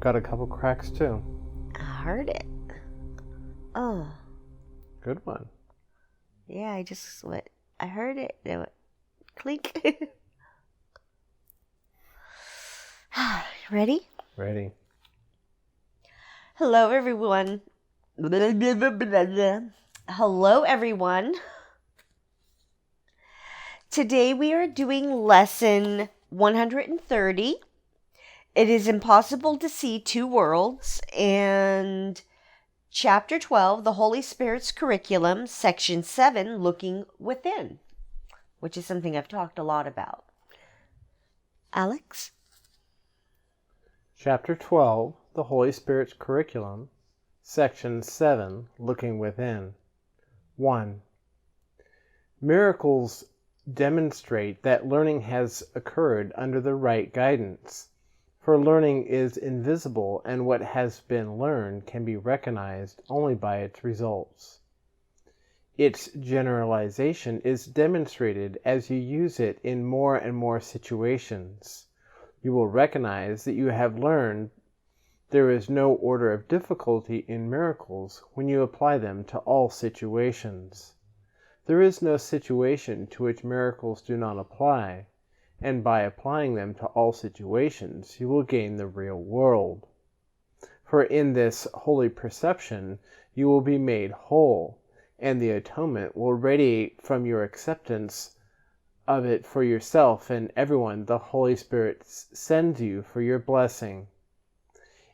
Got a couple cracks too. I heard it. Oh. Good one. Yeah, I heard it. It went clink. Ready? Ready. Hello, everyone. Hello, everyone. Today we are doing lesson 130. It is impossible to see two worlds, and chapter 12, the Holy Spirit's curriculum, section 7, looking within, which is something I've talked a lot about. Alex? Chapter 12, the Holy Spirit's curriculum, section 7, looking within. 1. Miracles demonstrate that learning has occurred under the right guidance. For learning is invisible, and what has been learned can be recognized only by its results. Its generalization is demonstrated as you use it in more and more situations. You will recognize that you have learned there is no order of difficulty in miracles when you apply them to all situations. There is no situation to which miracles do not apply, and by applying them to all situations, you will gain the real world. For in this holy perception, you will be made whole, and the atonement will radiate from your acceptance of it for yourself and everyone the Holy Spirit sends you for your blessing.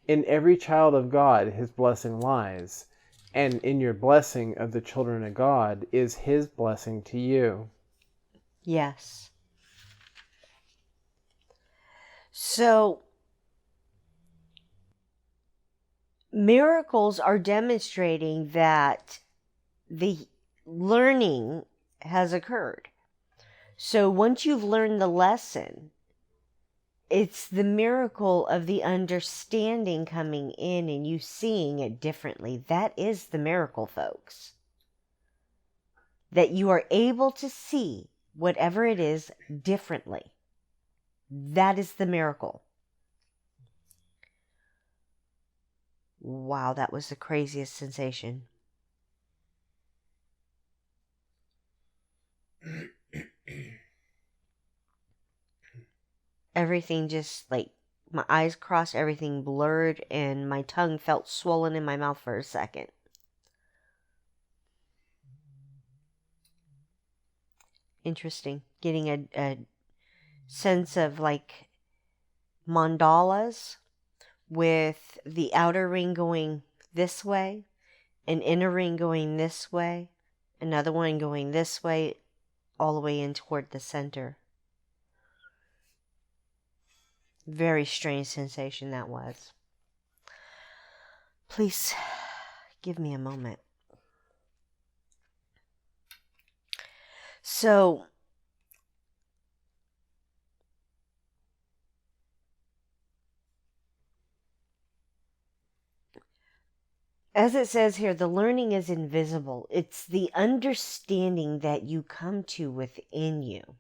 In every child of God his blessing lies, and in your blessing of the children of God is his blessing to you. Yes. So, miracles are demonstrating that the learning has occurred. So once you've learned the lesson, it's the miracle of the understanding coming in and you seeing it differently. That is the miracle, folks. That you are able to see whatever it is differently. That is the miracle. Wow, that was the craziest sensation. Everything just like my eyes crossed, everything blurred, and my tongue felt swollen in my mouth for a second. Interesting. Getting a sense of like mandalas with the outer ring going this way, an inner ring going this way, another one going this way, all the way in toward the center. Very strange sensation that was. Please give me a moment. So, as it says here, the learning is invisible. It's the understanding that you come to within you.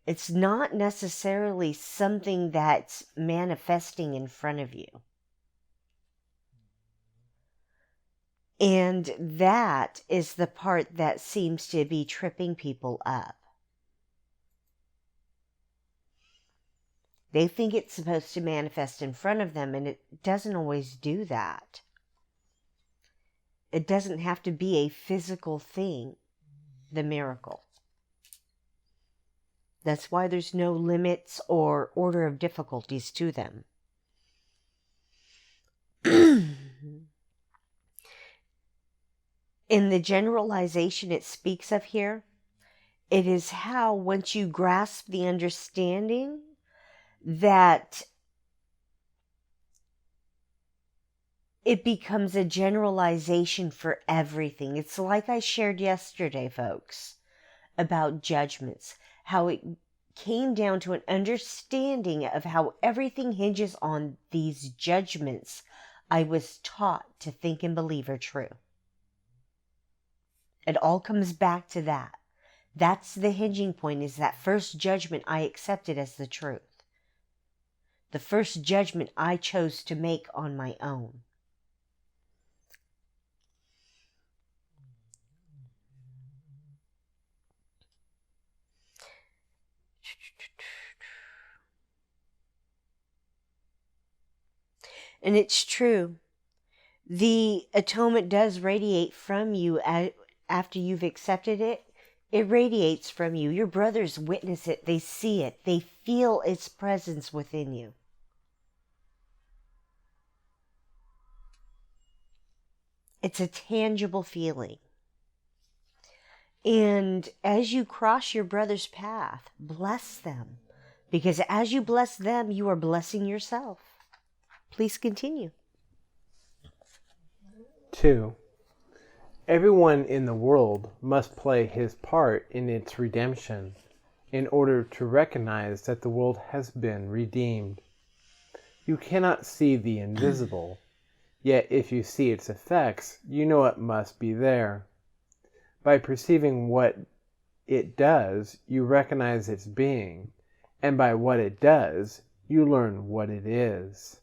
It's not necessarily something that's manifesting in front of you. And that is the part that seems to be tripping people up. They think it's supposed to manifest in front of them, and it doesn't always do that. It doesn't have to be a physical thing, the miracle. That's why there's no limits or order of difficulties to them. In the generalization it speaks of here, it is how once you grasp the understanding that it becomes a generalization for everything. It's like I shared yesterday, folks, about judgments. How it came down to an understanding of how everything hinges on these judgments I was taught to think and believe are true. It all comes back to that. That's the hinging point, is that first judgment I accepted as the truth. the first judgment I chose to make on my own. And it's true. The atonement does radiate from you after you've accepted it. It radiates from you. Your brothers witness it. They see it. They feel its presence within you. It's a tangible feeling. And as you cross your brother's path, bless them. Because as you bless them, you are blessing yourself. Please continue. 2. Everyone in the world must play his part in its redemption in order to recognize that the world has been redeemed. You cannot see the invisible, yet if you see its effects, you know it must be there. By perceiving what it does, you recognize its being, and by what it does, you learn what it is.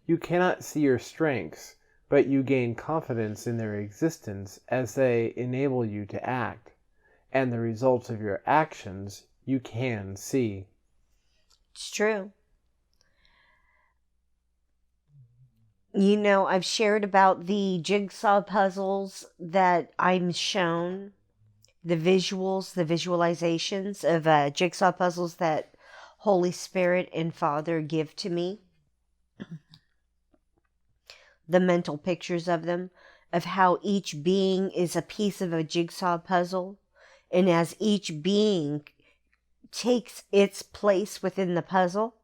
You cannot see your strengths, but you gain confidence in their existence as they enable you to act, and the results of your actions you can see. It's true. You know, I've shared about the jigsaw puzzles that I'm shown, the visuals, the visualizations of jigsaw puzzles that Holy Spirit and Father give to me. The mental pictures of them, of how each being is a piece of a jigsaw puzzle. And as each being takes its place within the puzzle,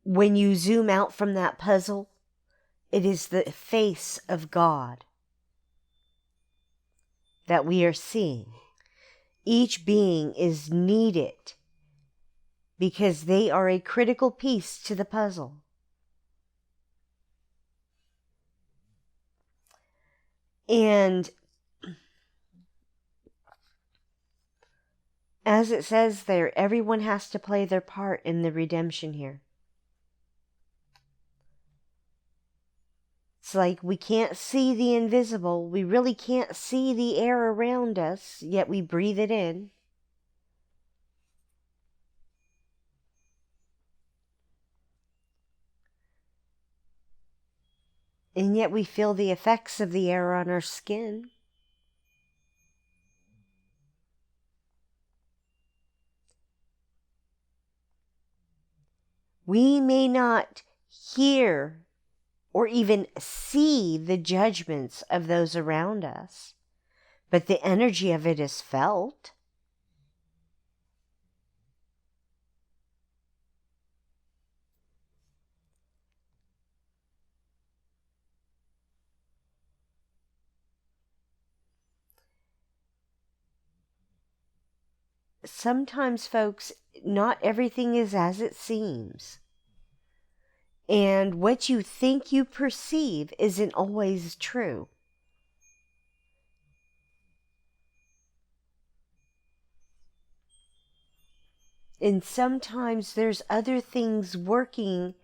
when you zoom out from that puzzle, it is the face of God that we are seeing. Each being is needed because they are a critical piece to the puzzle. And as it says there, everyone has to play their part in the redemption here. It's like we can't see the invisible. We really can't see the air around us, yet we breathe it in. And yet we feel the effects of the air on our skin. We may not hear or even see the judgments of those around us, but the energy of it is felt. Sometimes, folks, not everything is as it seems. And what you think you perceive isn't always true. And sometimes there's other things working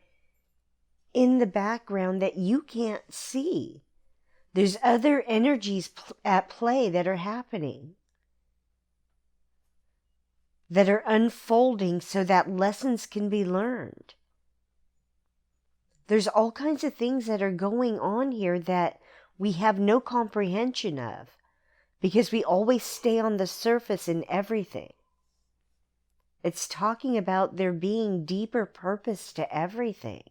in the background that you can't see. There's other energies at play that are happening, that are unfolding so that lessons can be learned. There's all kinds of things that are going on here that we have no comprehension of because we always stay on the surface in everything. It's talking about there being deeper purpose to everything.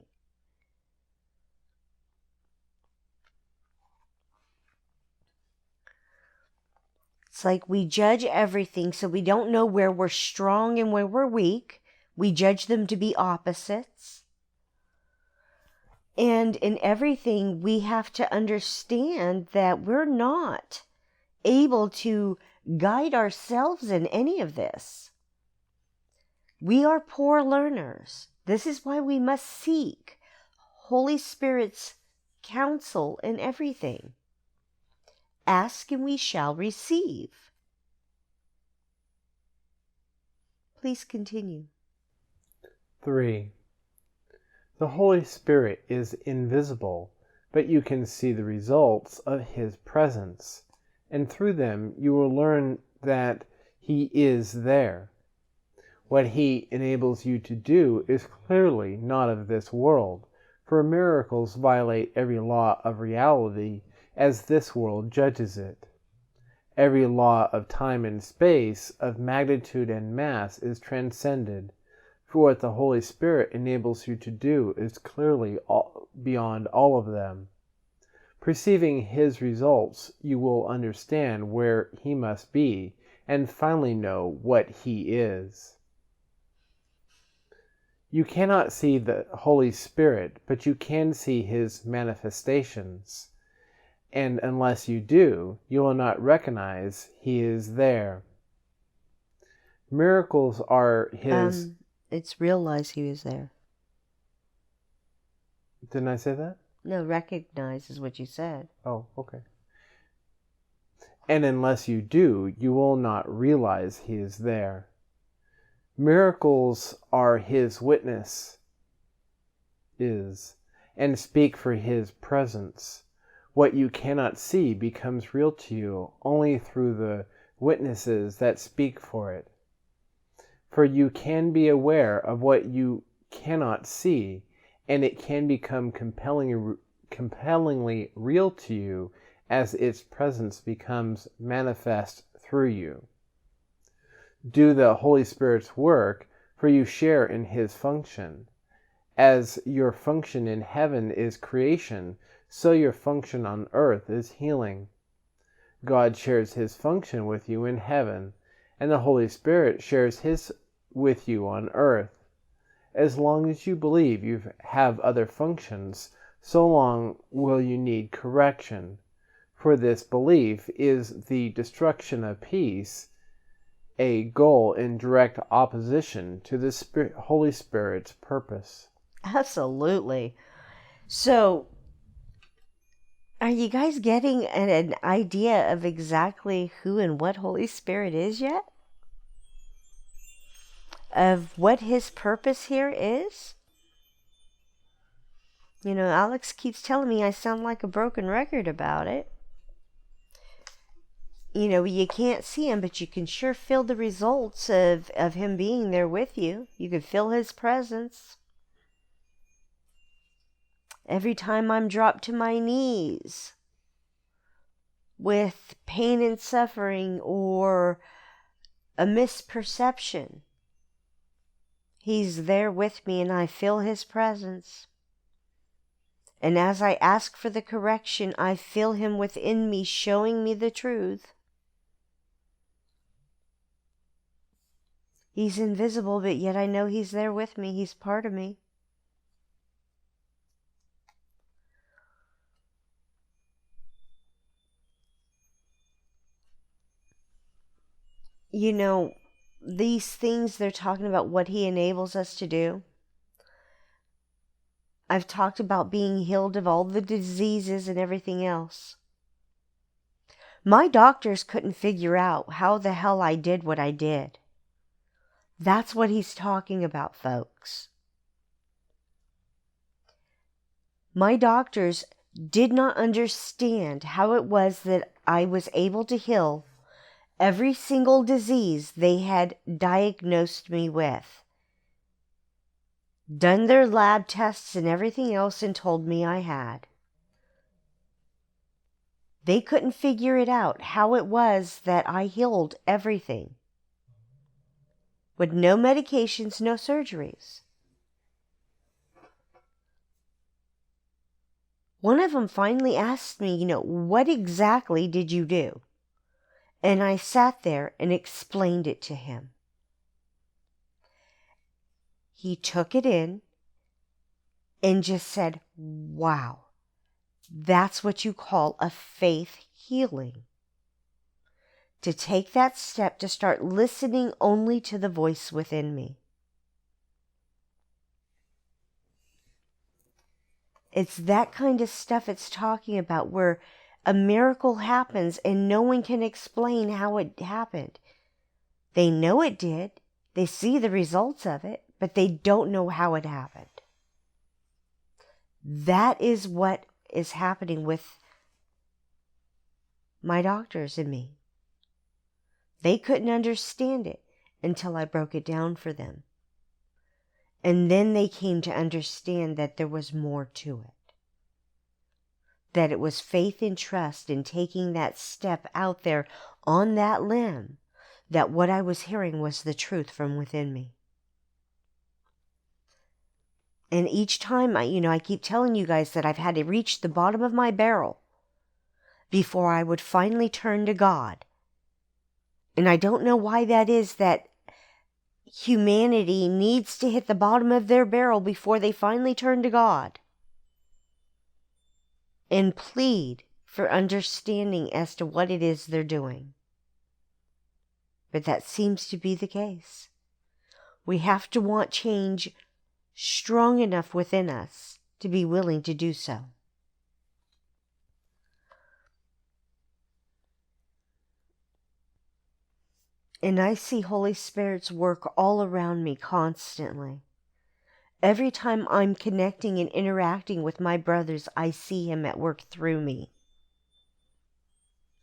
It's like we judge everything, so we don't know where we're strong and where we're weak. We judge them to be opposites. And in everything, we have to understand that we're not able to guide ourselves in any of this. We are poor learners. This is why we must seek Holy Spirit's counsel in everything. Ask and we shall receive. Please continue. 3. The Holy Spirit is invisible, but you can see the results of His presence, and through them you will learn that He is there. What He enables you to do is clearly not of this world, for miracles violate every law of reality as this world judges it. Every law of time and space, of magnitude and mass is transcended, for what the Holy Spirit enables you to do is clearly beyond all of them. Perceiving His results, you will understand where He must be, and finally know what He is. You cannot see the Holy Spirit, but you can see His manifestations. And unless you do, you will not recognize He is there. Miracles are His... It's realize He is there. Didn't I say that? No, recognize is what you said. Oh, okay. And unless you do, you will not realize He is there. Miracles are His witness, and speak for His presence. What you cannot see becomes real to you only through the witnesses that speak for it. For you can be aware of what you cannot see, and it can become compellingly real to you as its presence becomes manifest through you. Do the Holy Spirit's work, for you share in His function. As your function in heaven is creation, so your function on earth is healing. God shares His function with you in heaven, and the Holy Spirit shares His with you on earth. As long as you believe you have other functions, so long will you need correction, for this belief is the destruction of peace, a goal in direct opposition to the Holy Spirit's purpose. Absolutely. So, are you guys getting an idea of exactly who and what Holy Spirit is yet? Of what His purpose here is? You know, Alex keeps telling me I sound like a broken record about it. You know, you can't see Him, but you can sure feel the results of Him being there with you. You can feel His presence. Every time I'm dropped to my knees with pain and suffering or a misperception, He's there with me and I feel His presence. And as I ask for the correction, I feel Him within me showing me the truth. He's invisible, but yet I know He's there with me. He's part of me. You know, these things they're talking about what He enables us to do. I've talked about being healed of all the diseases and everything else. My doctors couldn't figure out how the hell I did what I did. That's what He's talking about, folks. My doctors did not understand how it was that I was able to heal every single disease they had diagnosed me with. Done their lab tests and everything else and told me I had. They couldn't figure it out how it was that I healed everything. With no medications, no surgeries. One of them finally asked me, what exactly did you do? And I sat there and explained it to him. He took it in and just said, wow, that's what you call a faith healing. To take that step to start listening only to the voice within me. It's that kind of stuff it's talking about where a miracle happens and no one can explain how it happened. They know it did. They see the results of it, but they don't know how it happened. That is what is happening with my doctors and me. They couldn't understand it until I broke it down for them. And then they came to understand that there was more to it. That it was faith and trust in taking that step out there on that limb, that what I was hearing was the truth from within me. And each time, I keep telling you guys that I've had to reach the bottom of my barrel before I would finally turn to God. And I don't know why that is, that humanity needs to hit the bottom of their barrel before they finally turn to God and plead for understanding as to what it is they're doing. But that seems to be the case. We have to want change strong enough within us to be willing to do so. And I see Holy Spirit's work all around me constantly. Every time I'm connecting and interacting with my brothers, I see Him at work through me.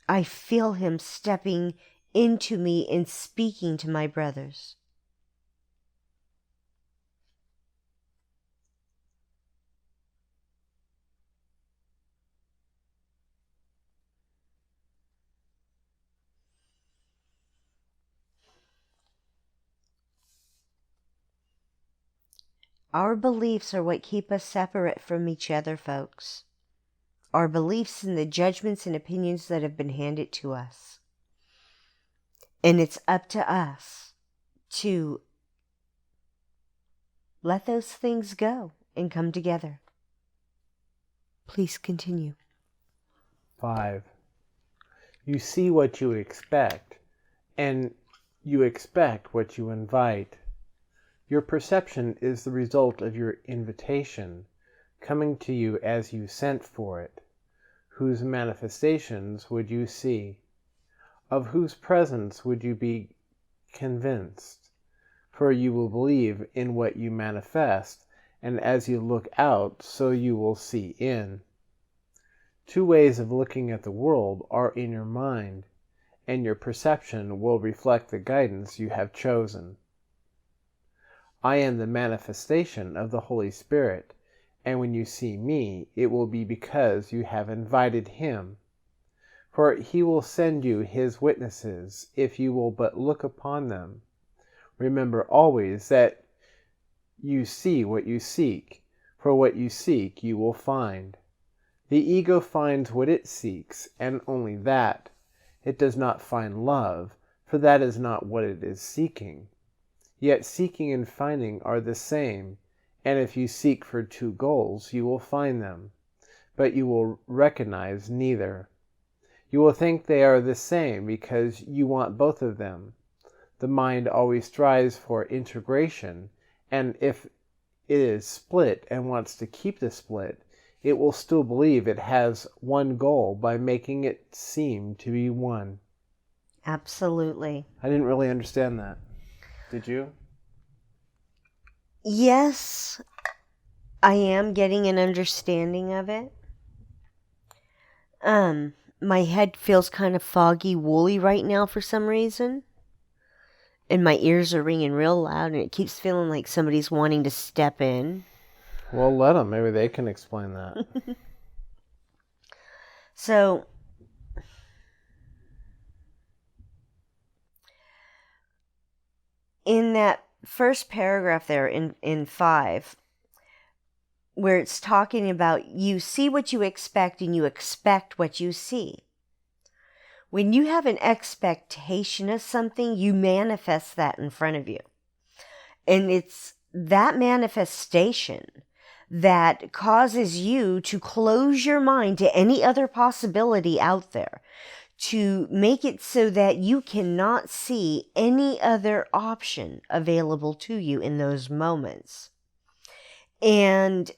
I feel Him stepping into me and speaking to my brothers. Our beliefs are what keep us separate from each other, folks. Our beliefs and the judgments and opinions that have been handed to us. And it's up to us to let those things go and come together. Please continue. 5. You see what you expect, and you expect what you invite. Your perception is the result of your invitation, coming to you as you sent for it. Whose manifestations would you see? Of whose presence would you be convinced? For you will believe in what you manifest, and as you look out, so you will see in. 2 ways of looking at the world are in your mind, and your perception will reflect the guidance you have chosen. I am the manifestation of the Holy Spirit, and when you see me, it will be because you have invited Him. For He will send you His witnesses, if you will but look upon them. Remember always that you see what you seek, for what you seek you will find. The ego finds what it seeks, and only that. It does not find love, for that is not what it is seeking. Yet seeking and finding are the same, and if you seek for 2 goals, you will find them, but you will recognize neither. You will think they are the same because you want both of them. The mind always strives for integration, and if it is split and wants to keep the split, it will still believe it has one goal by making it seem to be one. Absolutely. I didn't really understand that. Did you? Yes, I am getting an understanding of it. My head feels kind of foggy, woolly right now for some reason. And my ears are ringing real loud, and it keeps feeling like somebody's wanting to step in. Well, let them. Maybe they can explain that. So, in that first paragraph there in 5, where it's talking about you see what you expect and you expect what you see. When you have an expectation of something, you manifest that in front of you. And it's that manifestation that causes you to close your mind to any other possibility out there, to make it so that you cannot see any other option available to you in those moments. And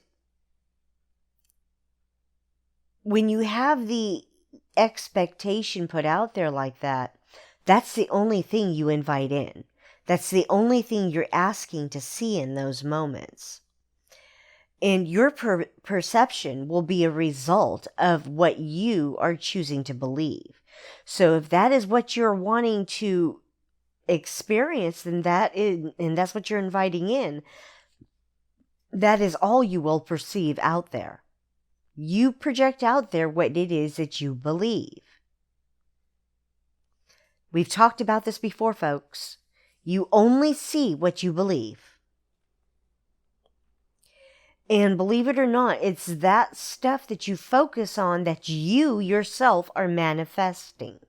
when you have the expectation put out there like that, that's the only thing you invite in. That's the only thing you're asking to see in those moments. And your perception will be a result of what you are choosing to believe. So if that is what you're wanting to experience, then that's what you're inviting in. That is all you will perceive out there. You project out there what it is that you believe. We've talked about this before, folks. You only see what you believe. And believe it or not, it's that stuff that you focus on that you yourself are manifesting.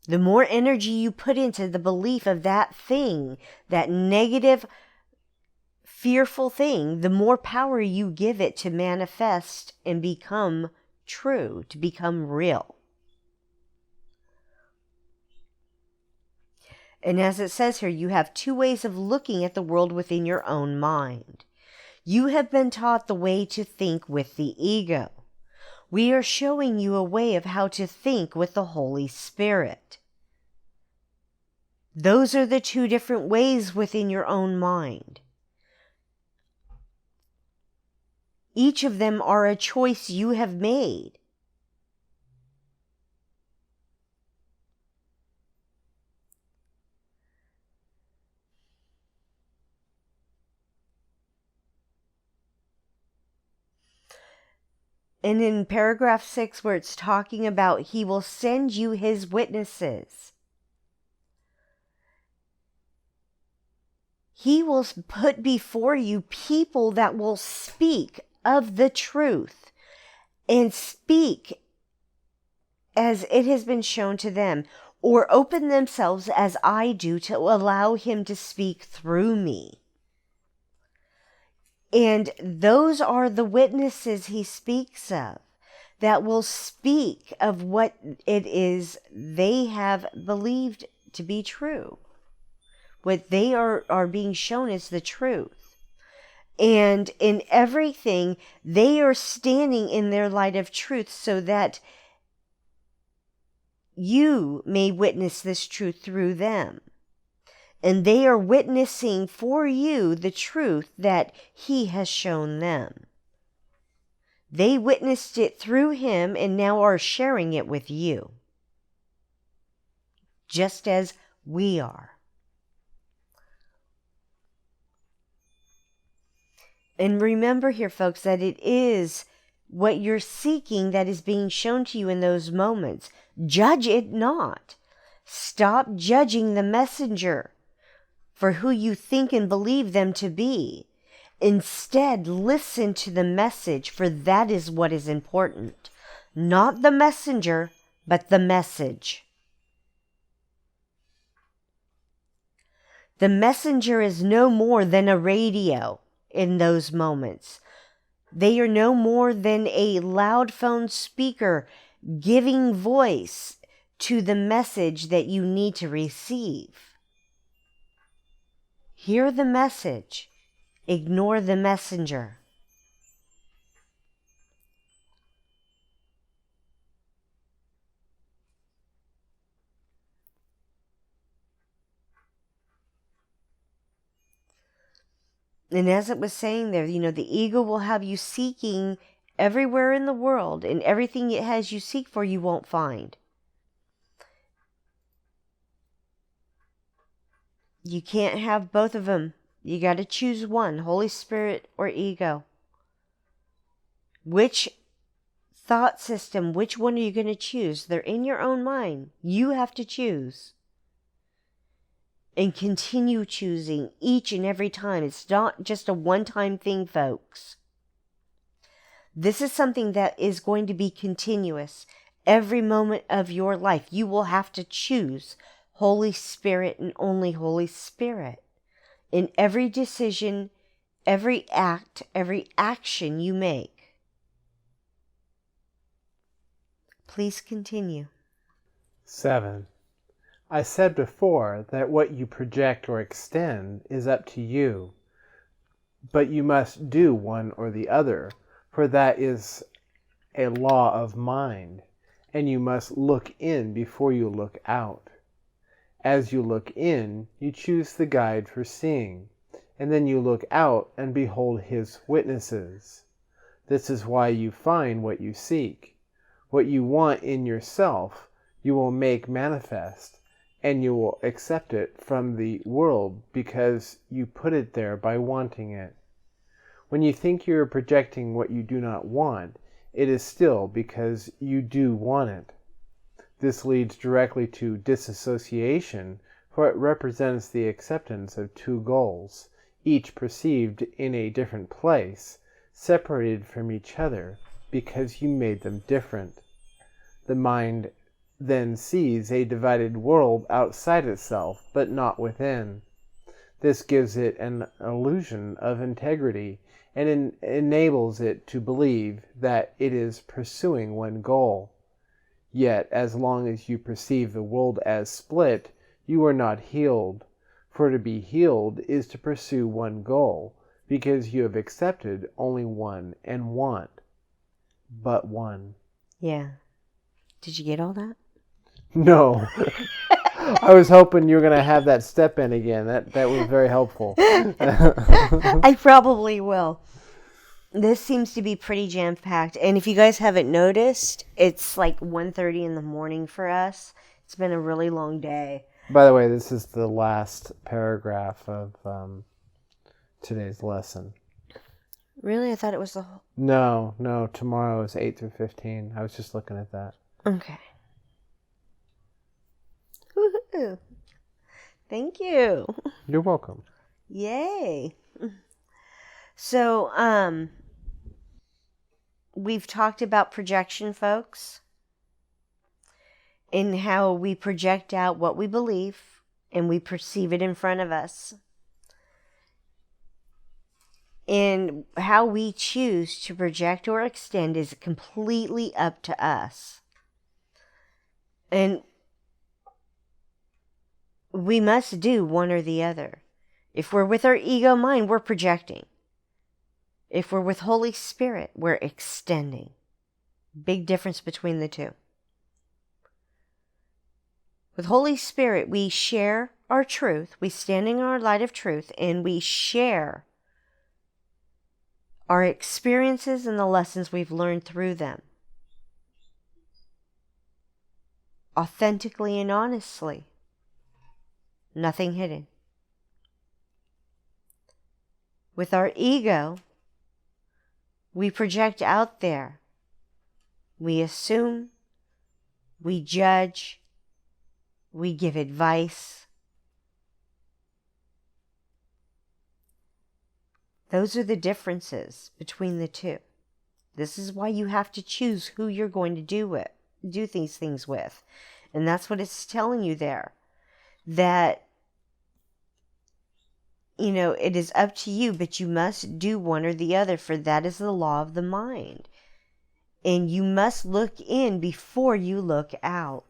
The more energy you put into the belief of that thing, that negative, fearful thing, the more power you give it to manifest and become true, to become real. And as it says here, you have two ways of looking at the world within your own mind. You have been taught the way to think with the ego. We are showing you a way of how to think with the Holy Spirit. Those are the two different ways within your own mind. Each of them are a choice you have made. And in paragraph 6, where it's talking about he will send you his witnesses, he will put before you people that will speak of the truth and speak as it has been shown to them, or open themselves as I do to allow him to speak through me. And those are the witnesses he speaks of, that will speak of what it is they have believed to be true. What they are being shown is the truth. And in everything, they are standing in their light of truth so that you may witness this truth through them. And they are witnessing for you the truth that he has shown them. They witnessed it through him and now are sharing it with you. Just as we are. And remember here, folks, that it is what you're seeking that is being shown to you in those moments. Judge it not. Stop judging the messenger for who you think and believe them to be. Instead, listen to the message, for that is what is important. Not the messenger, but the message. The messenger is no more than a radio in those moments. They are no more than a loud phone speaker giving voice to the message that you need to receive. Hear the message. Ignore the messenger. And as it was saying there, the ego will have you seeking everywhere in the world, and everything it has you seek for, you won't find. You can't have both of them. You got to choose one, Holy Spirit or ego. Which thought system, which one are you going to choose? They're in your own mind. You have to choose. And continue choosing each and every time. It's not just a one-time thing, folks. This is something that is going to be continuous. Every moment of your life, you will have to choose Holy Spirit and only Holy Spirit. In every decision, every act, every action you make. Please continue. 7. I said before that what you project or extend is up to you, but you must do one or the other, for that is a law of mind, and you must look in before you look out. As you look in, you choose the guide for seeing, and then you look out and behold his witnesses. This is why you find what you seek. What you want in yourself, you will make manifest, and you will accept it from the world because you put it there by wanting it. When you think you are projecting what you do not want, it is still because you do want it. This leads directly to disassociation, for it represents the acceptance of two goals, each perceived in a different place, separated from each other because you made them different. The mind then sees a divided world outside itself, but not within. This gives it an illusion of integrity and enables it to believe that it is pursuing one goal. Yet, as long as you perceive the world as split, you are not healed. For to be healed is to pursue one goal, because you have accepted only one and want but one. Yeah. Did you get all that? No. I was hoping you were going to have that step in again. That was very helpful. I probably will. This seems to be pretty jam-packed. And if you guys haven't noticed, it's like 1:30 in the morning for us. It's been a really long day. By the way, this is the last paragraph of today's lesson. Really? I thought it was the whole... No. Tomorrow is 8 through 15. I was just looking at that. Okay. Woohoo. Thank you. You're welcome. Yay. So, we've talked about projection, folks, and how we project out what we believe and we perceive it in front of us. And how we choose to project or extend is completely up to us. And we must do one or the other. If we're with our ego mind, we're projecting. If we're with Holy Spirit, we're extending. Big difference between the two. With Holy Spirit, we share our truth. We stand in our light of truth, and we share our experiences and the lessons we've learned through them. Authentically and honestly. Nothing hidden. With our ego, we project out there. We assume, we judge, we give advice. Those are the differences between the two. This is why you have to choose who you're going to do these things with. And that's what it's telling you there. That, it is up to you, but you must do one or the other, for that is the law of the mind. And you must look in before you look out.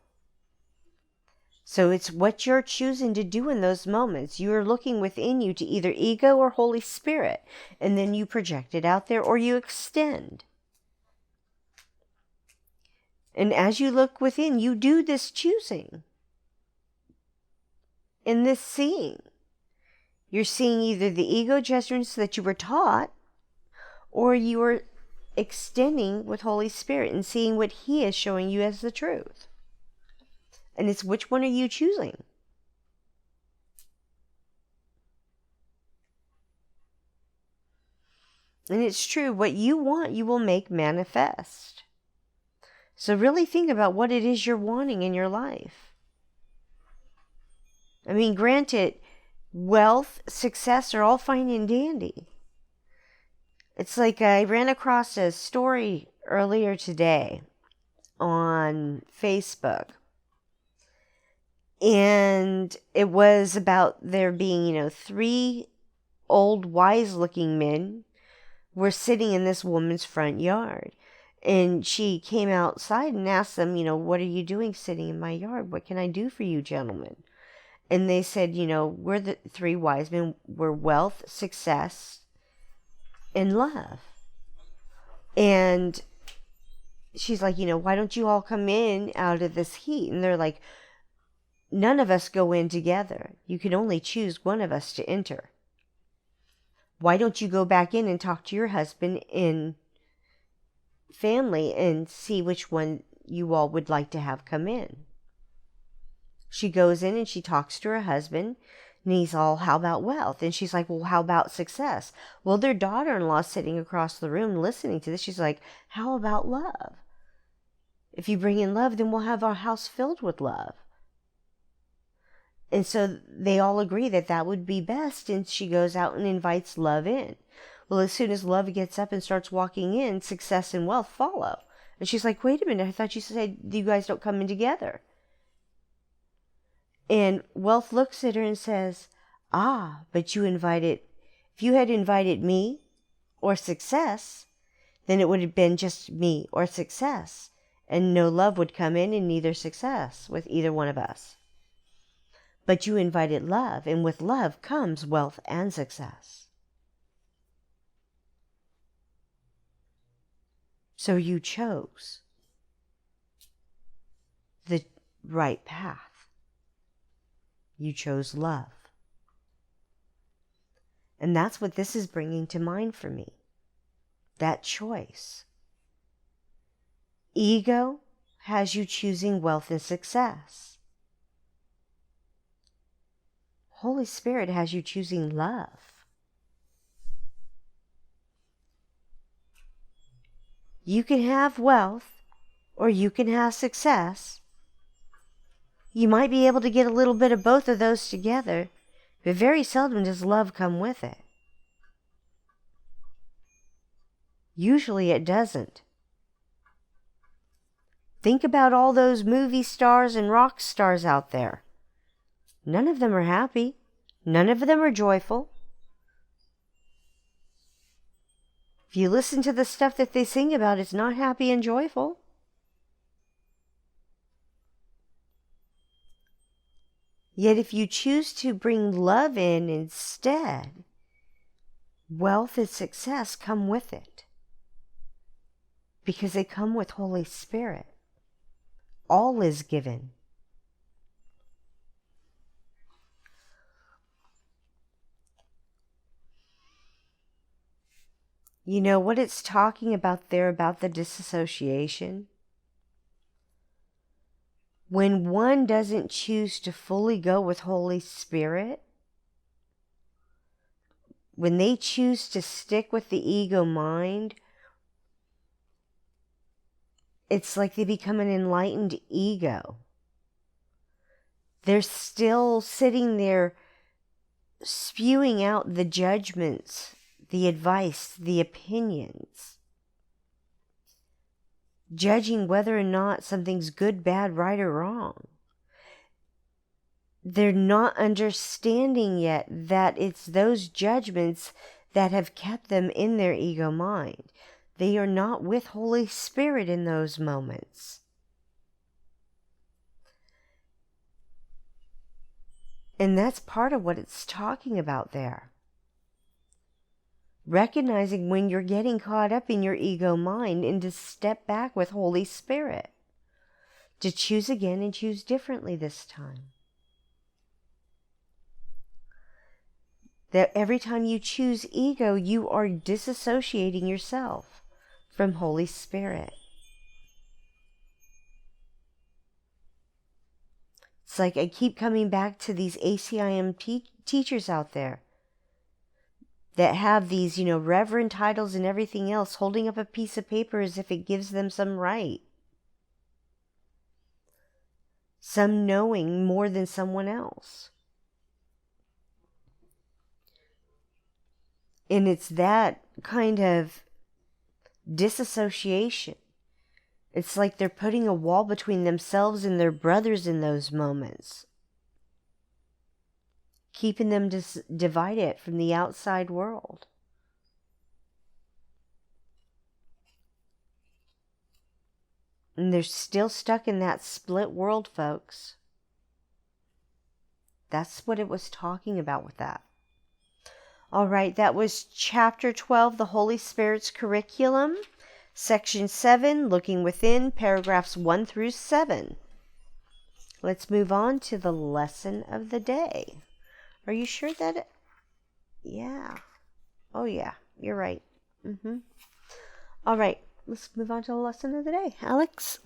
So it's what you're choosing to do in those moments. You are looking within you to either ego or Holy Spirit, and then you project it out there or you extend. And as you look within, you do this choosing and this seeing. You're seeing either the ego gestures that you were taught, or you are extending with Holy Spirit and seeing what He is showing you as the truth. And it's which one are you choosing? And it's true, what you want, you will make manifest. So really think about what it is you're wanting in your life. I mean, granted, wealth, success are all fine and dandy. It's like I ran across a story earlier today on Facebook. And it was about there being, 3 old wise-looking men were sitting in this woman's front yard. And she came outside and asked them, what are you doing sitting in my yard? What can I do for you, gentlemen? And they said, we're the 3 wise men. We're wealth, success, and love. And she's like, why don't you all come in out of this heat? And they're like, none of us go in together. You can only choose one of us to enter. Why don't you go back in and talk to your husband in family and see which one you all would like to have come in? She goes in and she talks to her husband, and he's all, how about wealth? And she's like, well, how about success? Well, their daughter-in-law sitting across the room listening to this, she's like, how about love? If you bring in love, then we'll have our house filled with love. And so they all agree that that would be best, and she goes out and invites love in. Well, as soon as love gets up and starts walking in, success and wealth follow. And she's like, wait a minute, I thought you said you guys don't come in together. And wealth looks at her and says, but if you had invited me or success, then it would have been just me or success. And no love would come in and neither success with either one of us. But you invited love, and with love comes wealth and success. So you chose the right path. You chose love. And that's what this is bringing to mind for me. That choice. Ego has you choosing wealth and success. Holy Spirit has you choosing love. You can have wealth or you can have success. You might be able to get a little bit of both of those together, but very seldom does love come with it. Usually it doesn't. Think about all those movie stars and rock stars out there. None of them are happy. None of them are joyful. If you listen to the stuff that they sing about, it's not happy and joyful. Yet if you choose to bring love in instead, wealth and success come with it. Because they come with Holy Spirit. All is given. You know what it's talking about there about the disassociation? When one doesn't choose to fully go with Holy Spirit, when they choose to stick with the ego mind, it's like they become an enlightened ego. They're still sitting there spewing out the judgments, the advice, the opinions, judging whether or not something's good, bad, right, or wrong. They're not understanding yet that it's those judgments that have kept them in their ego mind. They are not with Holy Spirit in those moments. And that's part of what it's talking about there. Recognizing when you're getting caught up in your ego mind and to step back with Holy Spirit. To choose again and choose differently this time. That every time you choose ego, you are disassociating yourself from Holy Spirit. It's like I keep coming back to these ACIM teachers out there that have these, reverend titles and everything else, holding up a piece of paper as if it gives them some right. Some knowing more than someone else. And it's that kind of disassociation. It's like they're putting a wall between themselves and their brothers in those moments. Keeping them divided from the outside world. And they're still stuck in that split world, folks. That's what it was talking about with that. All right, that was Chapter 12, The Holy Spirit's Curriculum, Section 7, Looking Within, paragraphs 1 through 7. Let's move on to the lesson of the day. Are you sure that yeah. Oh yeah, you're right. All right, let's move on to the lesson of the day. Alex?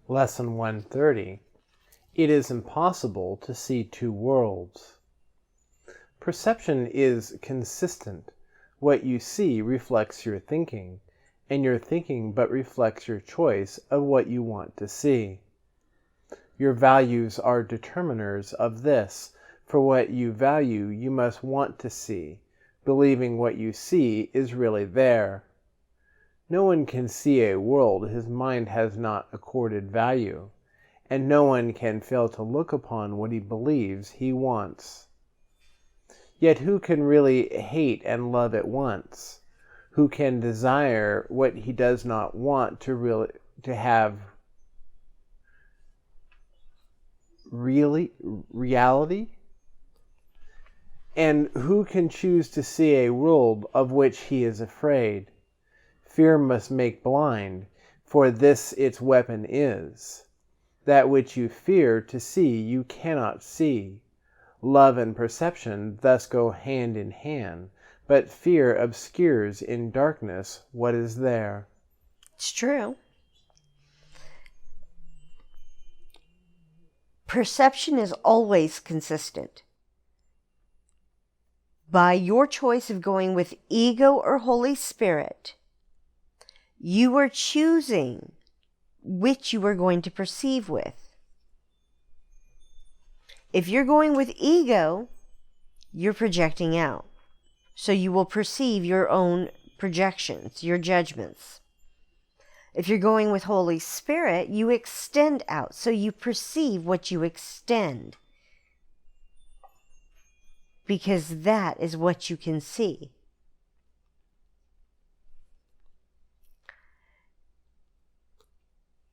Lesson 130. It is impossible to see two worlds. Perception is consistent. What you see reflects your thinking, and your thinking but reflects your choice of what you want to see. Your values are determiners of this. For what you value, you must want to see, believing what you see is really there. No one can see a world his mind has not accorded value, and no one can fail to look upon what he believes he wants. Yet who can really hate and love at once? Who can desire what he does not want to have reality? And who can choose to see a world of which he is afraid? Fear must make blind, for this its weapon is. That which you fear to see you cannot see. Love and perception thus go hand in hand, but fear obscures in darkness what is there. It's true. Perception is always consistent. By your choice of going with ego or Holy Spirit, you are choosing which you are going to perceive with. If you're going with ego, you're projecting out. So you will perceive your own projections, your judgments. If you're going with Holy Spirit, you extend out. So you perceive what you extend. Because that is what you can see.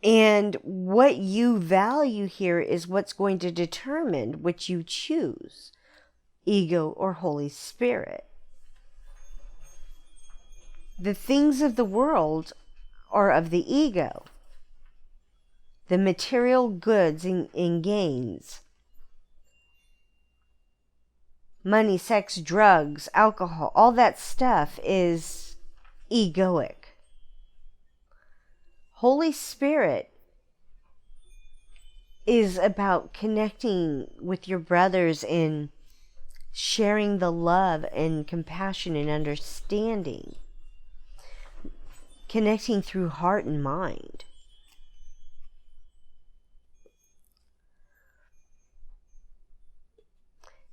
And what you value here is what's going to determine which you choose, ego or Holy Spirit. The things of the world are of the ego. The material goods and gains. Money, sex, drugs, alcohol, all that stuff is egoic. Holy Spirit is about connecting with your brothers and sharing the love and compassion and understanding. Connecting through heart and mind.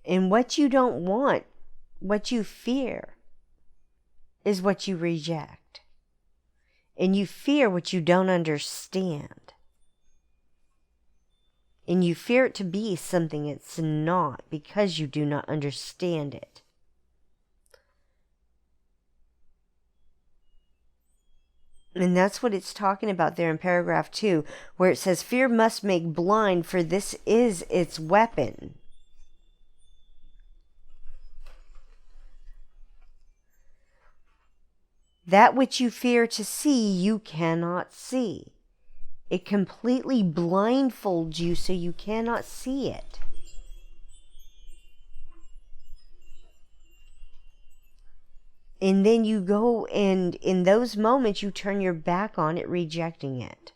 And what you don't want, what you fear, is what you reject. And you fear what you don't understand. And you fear it to be something it's not because you do not understand it. And that's what it's talking about there in paragraph 2, where it says, fear must make blind, for this is its weapon. That which you fear to see, you cannot see. It completely blindfolds you so you cannot see it. And then you go and in those moments you turn your back on it, rejecting it.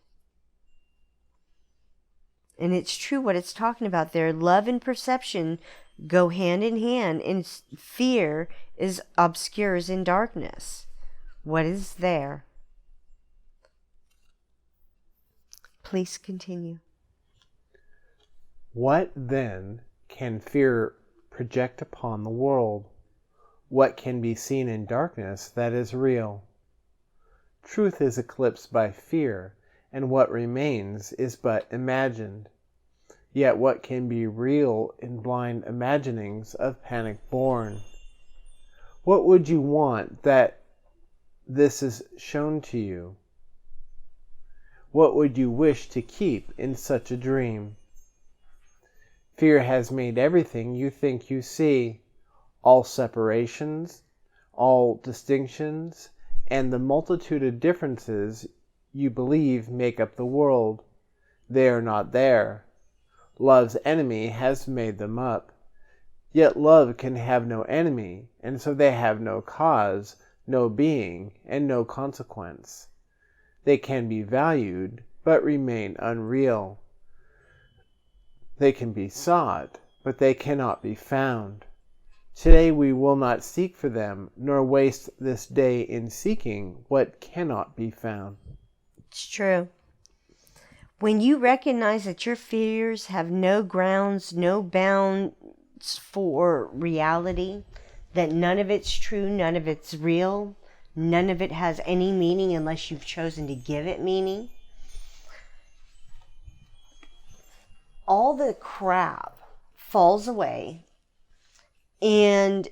And it's true what it's talking about there. Love and perception go hand in hand, and fear is obscures in darkness. What is there? Please continue. What then can fear project upon the world? What can be seen in darkness that is real? Truth is eclipsed by fear, and what remains is but imagined. Yet what can be real in blind imaginings of panic born? What would you want that this is shown to you? What would you wish to keep in such a dream? Fear has made everything you think you see, all separations, all distinctions, and the multitude of differences you believe make up the world, They are not there. Love's enemy has made them up. Yet love can have no enemy, and so they have no cause, no being, and no consequence. They can be valued, but remain unreal. They can be sought, but they cannot be found. Today we will not seek for them, nor waste this day in seeking what cannot be found. It's true. When you recognize that your fears have no grounds, no bounds for reality, that none of it's true, none of it's real, none of it has any meaning unless you've chosen to give it meaning, all the crap falls away, and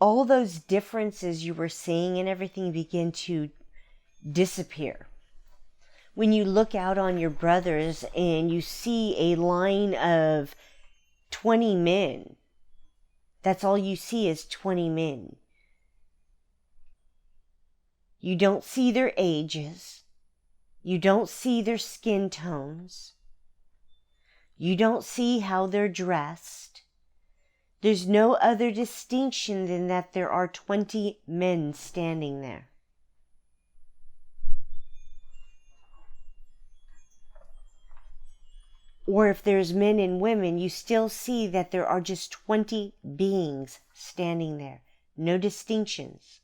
all those differences you were seeing and everything begin to disappear. When you look out on your brothers and you see a line of 20 men, that's all you see is 20 men. You don't see their ages. You don't see their skin tones. You don't see how they're dressed. There's no other distinction than that there are 20 men standing there. Or if there's men and women, you still see that there are just 20 beings standing there. No distinctions.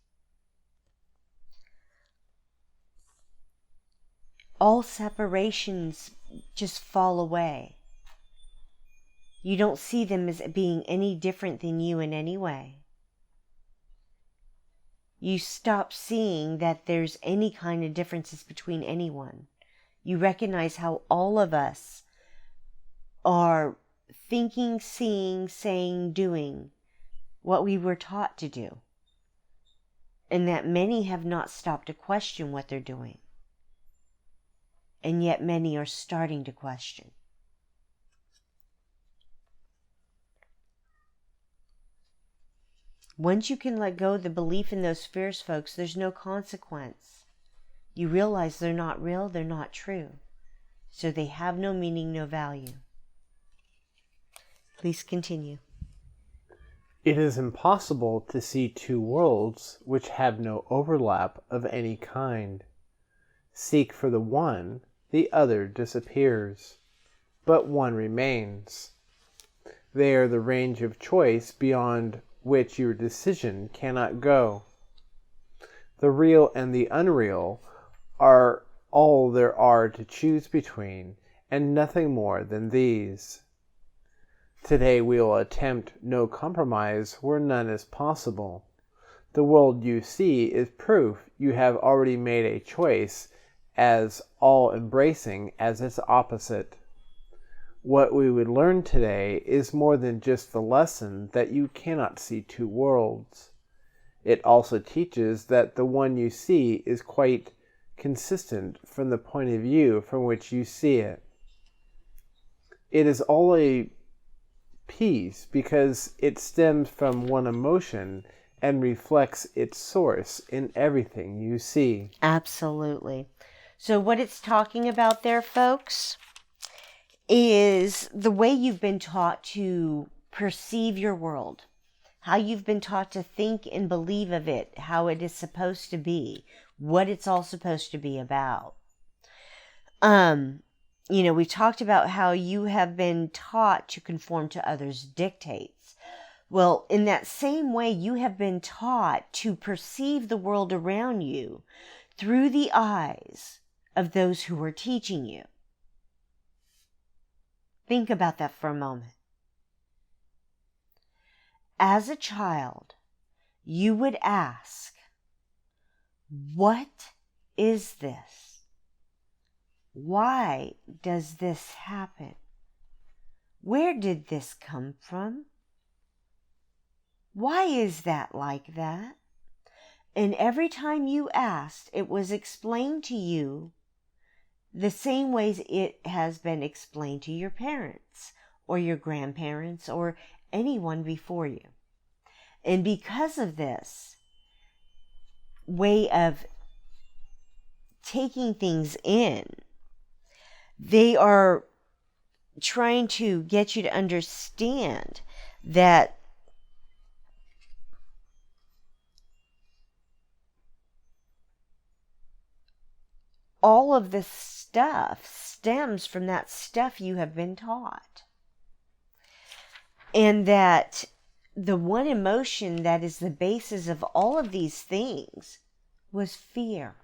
All separations just fall away. You don't see them as being any different than you in any way. You stop seeing that there's any kind of differences between anyone. You recognize how all of us are thinking, seeing, saying, doing what we were taught to do. And that many have not stopped to question what they're doing. And yet many are starting to question. Once you can let go of the belief in those fears, folks, there's no consequence. You realize they're not real, they're not true. So they have no meaning, no value. Please continue. It is impossible to see two worlds which have no overlap of any kind. Seek for the one, the other disappears, but one remains. They are the range of choice beyond which your decision cannot go. The real and the unreal are all there are to choose between, and nothing more than these. Today we will attempt no compromise where none is possible. The world you see is proof you have already made a choice as all-embracing as its opposite. What we would learn today is more than just the lesson that you cannot see two worlds. It also teaches that the one you see is quite consistent from the point of view from which you see it. It is all a piece because it stems from one emotion and reflects its source in everything you see. Absolutely. So what it's talking about there, folks, is the way you've been taught to perceive your world, how you've been taught to think and believe of it, how it is supposed to be, what it's all supposed to be about. We've talked about how you have been taught to conform to others' dictates. Well, in that same way, you have been taught to perceive the world around you through the eyes of those who are teaching you. Think about that for a moment. As a child, you would ask, what is this? Why does this happen? Where did this come from? Why is that like that? And every time you asked, it was explained to you the same ways it has been explained to your parents or your grandparents or anyone before you. And because of this, way of taking things in. They are trying to get you to understand that all of this stuff stems from that stuff you have been taught. And that the one emotion that is the basis of all of these things was fear.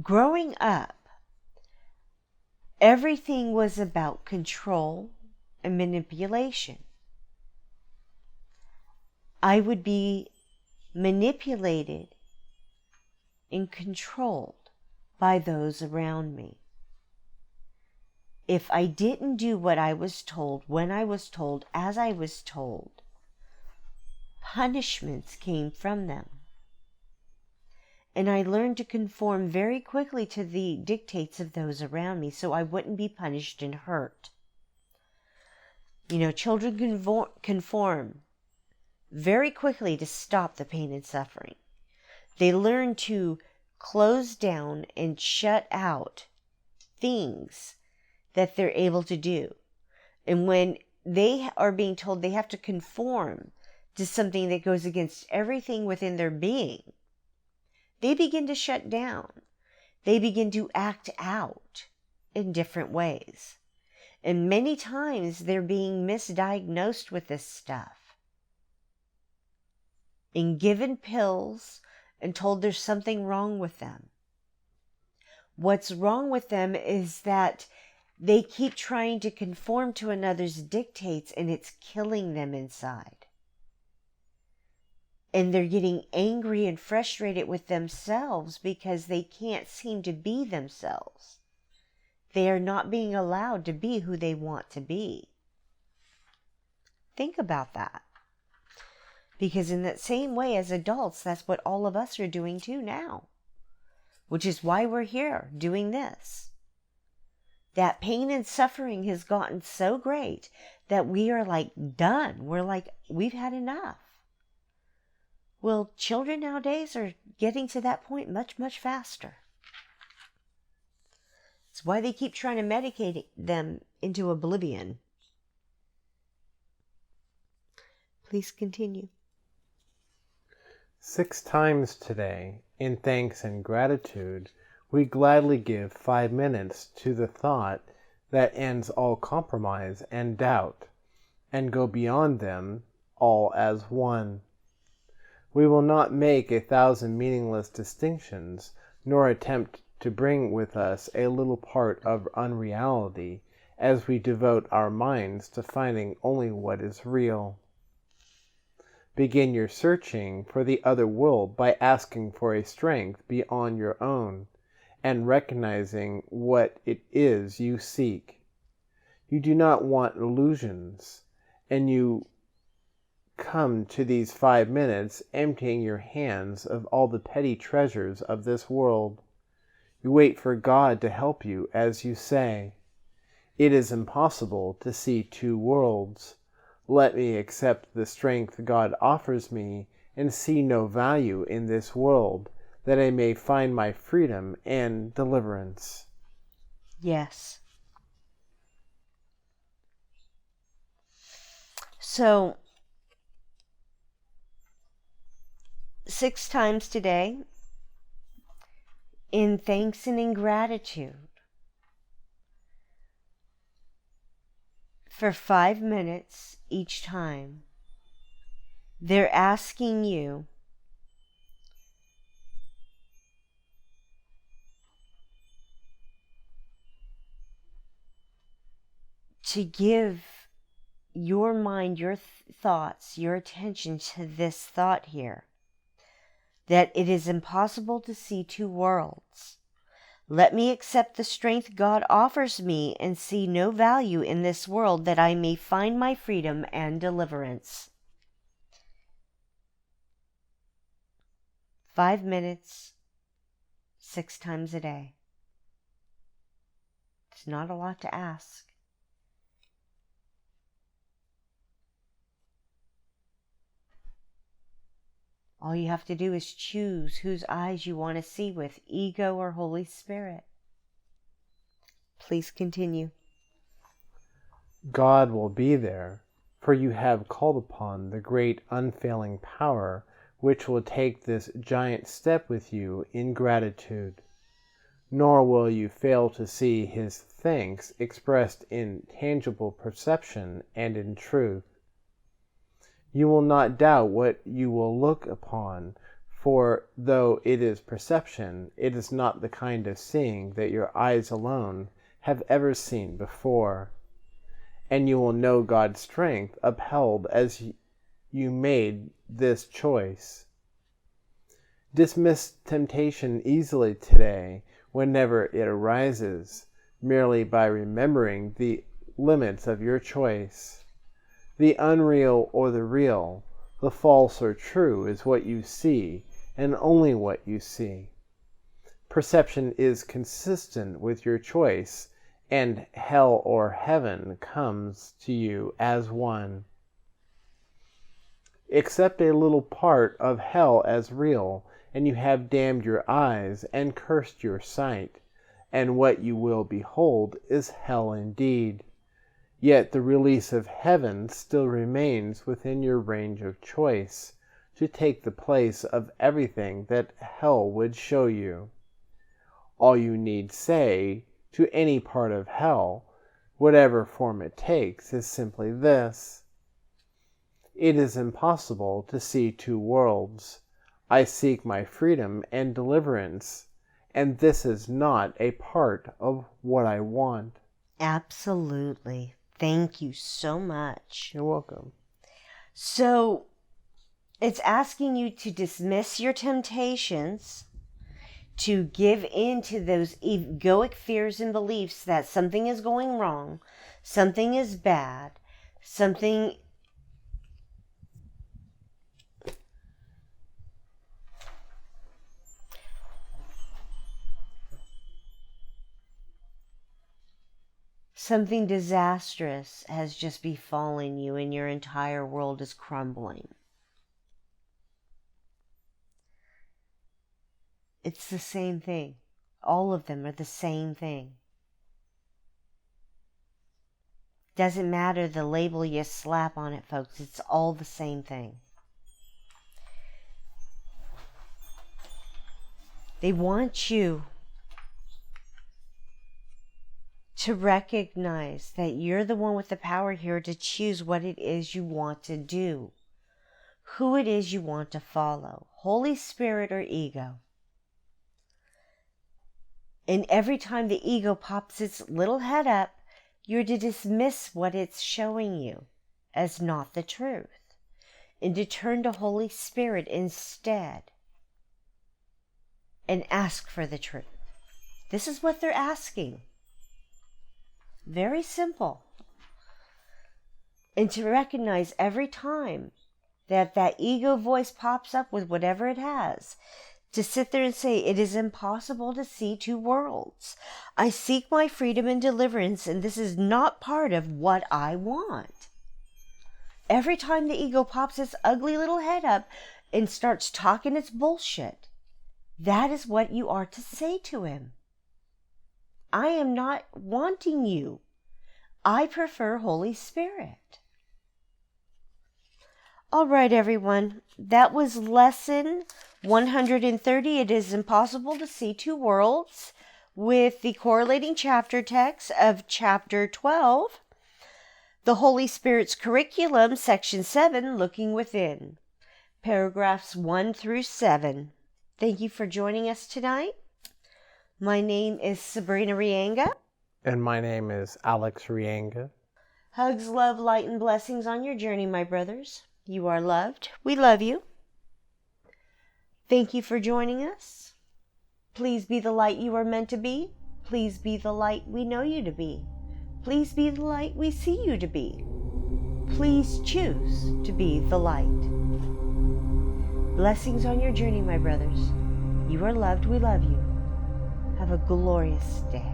Growing up, everything was about control and manipulation. I would be manipulated and controlled by those around me. If I didn't do what I was told, when I was told, as I was told, punishments came from them. And I learned to conform very quickly to the dictates of those around me so I wouldn't be punished and hurt. You know, children conform very quickly to stop the pain and suffering. They learn to close down and shut out things that they're able to do. And when they are being told they have to conform to something that goes against everything within their being, they begin to shut down. They begin to act out in different ways. And many times they're being misdiagnosed with this stuff and given pills and told there's something wrong with them. What's wrong with them is that they keep trying to conform to another's dictates and it's killing them inside. And they're getting angry and frustrated with themselves because they can't seem to be themselves. They are not being allowed to be who they want to be. Think about that. Because in that same way as adults, that's what all of us are doing too now. Which is why we're here doing this. That pain and suffering has gotten so great that we are like done. We're like, we've had enough. Well, children nowadays are getting to that point much, much faster. It's why they keep trying to medicate them into oblivion. Please continue. 6 times today, in thanks and gratitude, we gladly give 5 minutes to the thought that ends all compromise and doubt, and go beyond them all as one. We will not make 1,000 meaningless distinctions, nor attempt to bring with us a little part of unreality, as we devote our minds to finding only what is real. Begin your searching for the other world by asking for a strength beyond your own, and recognizing what it is you seek. You do not want illusions, and you come to these 5 minutes emptying your hands of all the petty treasures of this world. You wait for God to help you as you say, "It is impossible to see 2 worlds. Let me accept the strength God offers me and see no value in this world, that I may find my freedom and deliverance." Yes. So, 6 times today, in thanks and in gratitude, for 5 minutes each time, they're asking you to give your mind, your thoughts, your attention to this thought here, that it is impossible to see 2 worlds. Let me accept the strength God offers me and see no value in this world, that I may find my freedom and deliverance. 5 minutes, 6 times a day. It's not a lot to ask. All you have to do is choose whose eyes you want to see with, ego or Holy Spirit. Please continue. God will be there, for you have called upon the great unfailing power which will take this giant step with you in gratitude. Nor will you fail to see his thanks expressed in tangible perception and in truth. You will not doubt what you will look upon, for though it is perception, it is not the kind of seeing that your eyes alone have ever seen before. And you will know God's strength upheld as you made this choice. Dismiss temptation easily today whenever it arises, merely by remembering the limits of your choice. The unreal or the real, the false or true is what you see, and only what you see. Perception is consistent with your choice, and hell or heaven comes to you as one. Accept a little part of hell as real, and you have damned your eyes and cursed your sight, and what you will behold is hell indeed. Yet the release of heaven still remains within your range of choice, to take the place of everything that hell would show you. All you need say to any part of hell, whatever form it takes, is simply this: it is impossible to see two worlds. I seek my freedom and deliverance, and this is not a part of what I want. Absolutely. Thank you so much. You're welcome. So, it's asking you to dismiss your temptations, to give in to those egoic fears and beliefs that something is going wrong, something is bad, something disastrous has just befallen you and your entire world is crumbling. It's the same thing. All of them are the same thing. Doesn't matter the label you slap on it, folks. It's all the same thing. They want you to recognize that you're the one with the power here to choose what it is you want to do, who it is you want to follow, Holy Spirit or ego. And every time the ego pops its little head up, you're to dismiss what it's showing you as not the truth, and to turn to Holy Spirit instead and ask for the truth. This is what they're asking. Very simple. And to recognize every time that that ego voice pops up with whatever it has, to sit there and say, it is impossible to see two worlds. I seek my freedom and deliverance, and this is not part of what I want. Every time the ego pops its ugly little head up and starts talking its bullshit, that is what you are to say to him. I am not wanting you. I prefer Holy Spirit. All right, everyone. That was lesson 130. It is impossible to see two worlds, with the correlating chapter text of chapter 12, the Holy Spirit's curriculum, section 7, looking within, paragraphs 1 through 7. Thank you for joining us tonight. My name is Sabrina Reyenga. And my name is Alex Reyenga. Hugs, love, light, and blessings on your journey, my brothers. You are loved. We love you. Thank you for joining us. Please be the light you are meant to be. Please be the light we know you to be. Please be the light we see you to be. Please choose to be the light. Blessings on your journey, my brothers. You are loved. We love you. Have a glorious day.